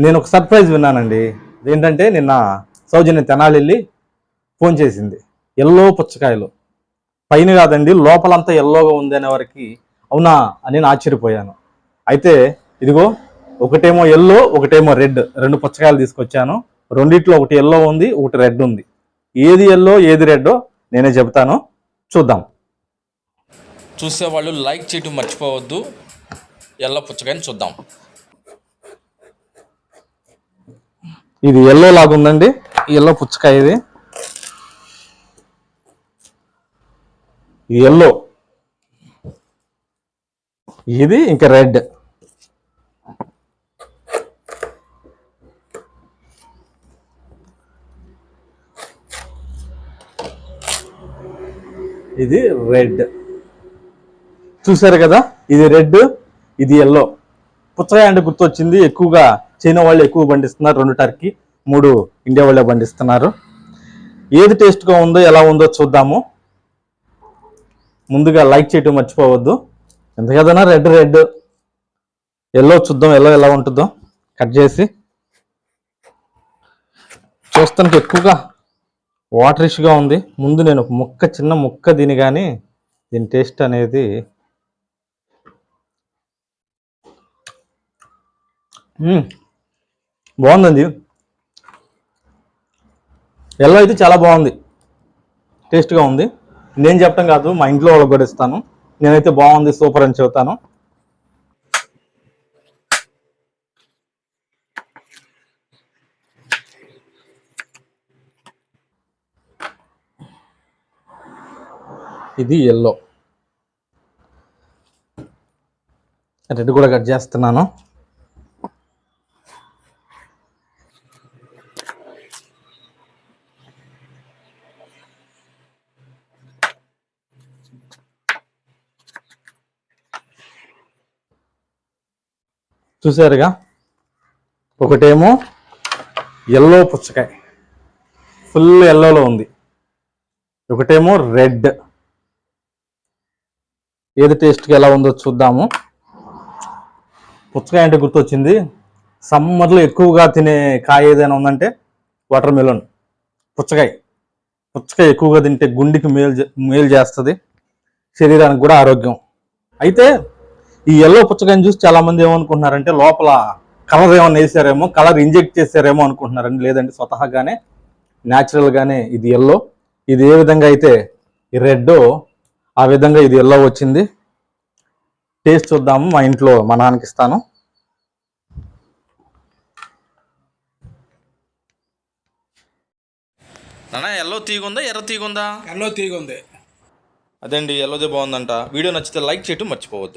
నేను ఒక సర్ప్రైజ్ విన్నానండి. ఏంటంటే నిన్న సౌజన్య తెనాలి వెళ్ళి ఫోన్ చేసింది. ఎల్లో పుచ్చకాయలు పైన కాదండి లోపలంతా ఎల్లోగా ఉంది అనే వరకు అవునా అని నేను ఆశ్చర్యపోయాను. అయితే ఇదిగో ఒకటేమో ఎల్లో ఒకటేమో రెడ్, రెండు పుచ్చకాయలు తీసుకొచ్చాను. రెండిట్లో ఒకటి ఎల్లో ఉంది, ఒకటి రెడ్ ఉంది. ఏది ఎల్లో ఏది రెడ్డో నేనే చెబుతాను, చూద్దాం. చూసేవాళ్ళు లైక్ చేయటం మర్చిపోవద్దు. ఎల్లో పుచ్చకాయని చూద్దాం. ఇది ఎల్లో లాగుందండి, ఎల్లో పుచ్చకాయ. ఇది ఎల్లో, ఇది ఇంకా రెడ్. ఇది రెడ్, చూసారు కదా. ఇది రెడ్, ఇది ఎల్లో. పుచ్చకాయ అంటే గుర్తొచ్చింది, ఎక్కువగా చైనా వాళ్ళు ఎక్కువ పండిస్తున్నారు, 2 టర్కీ, 3 ఇండియా వాళ్ళే పండిస్తున్నారు. ఏది టేస్ట్గా ఉందో ఎలా ఉందో చూద్దాము. ముందుగా లైక్ చేయటం మర్చిపోవద్దు. ఎంత కదన్నా రెడ్ రెడ్, ఎల్లో చూద్దాం ఎల్లో ఎలా ఉంటుందో. కట్ చేసి చూస్తానికి ఎక్కువగా వాటరిష్గా ఉంది. ముందు నేను ఒక ముక్క, చిన్న ముక్క తిని కానీ దీని టేస్ట్ అనేది బాగుందండి. ఎల్లో అయితే చాలా బాగుంది, టేస్ట్గా ఉంది. నేను చెప్పడం కాదు, మా ఇంట్లో వాళ్ళకి కూడా ఇస్తాను. నేనైతే బాగుంది, సూపర్ అని చెబుతాను. ఇది ఎల్లో, రెడ్ కూడా కట్ చేస్తున్నాను. చూసారుగా, ఒకటేమో ఎల్లో పుచ్చకాయ, ఫుల్ ఎల్లోలో ఉంది. ఒకటేమో రెడ్. ఏది టేస్ట్కి ఎలా ఉందో చూద్దాము. పుచ్చకాయ అంటే గుర్తొచ్చింది, సమ్మర్లో ఎక్కువగా తినే కాయ ఏదైనా ఉందంటే వాటర్ మెలన్. పుచ్చకాయ పుచ్చకాయ ఎక్కువగా తింటే గుండెకి మేలు చేస్తుంది, శరీరానికి కూడా ఆరోగ్యం. అయితే ఈ ఎల్లో పుచ్చకాయని చూసి చాలా మంది ఏమనుకుంటున్నారంటే లోపల కలర్ ఏమైనా వేసారేమో, కలర్ ఇంజెక్ట్ చేశారేమో అనుకుంటున్నారండి. లేదండి, స్వతహాగానే న్యాచురల్గానే ఇది ఎల్లో. ఇది ఏ విధంగా అయితే ఈ రెడ్ ఆ విధంగా ఇది ఎల్లో వచ్చింది. టేస్ట్ చూద్దాము, మా ఇంట్లో మా నాన్నకి ఇస్తాను. నాన్న ఎల్లో తీగుందా ఎర్ర తీగుందా? ఎల్లో తీగ ఉంది. అదేండి ఎల్లోదే బాగుందంట. వీడియో నచ్చితే లైక్ చేయటం మర్చిపోవద్దు.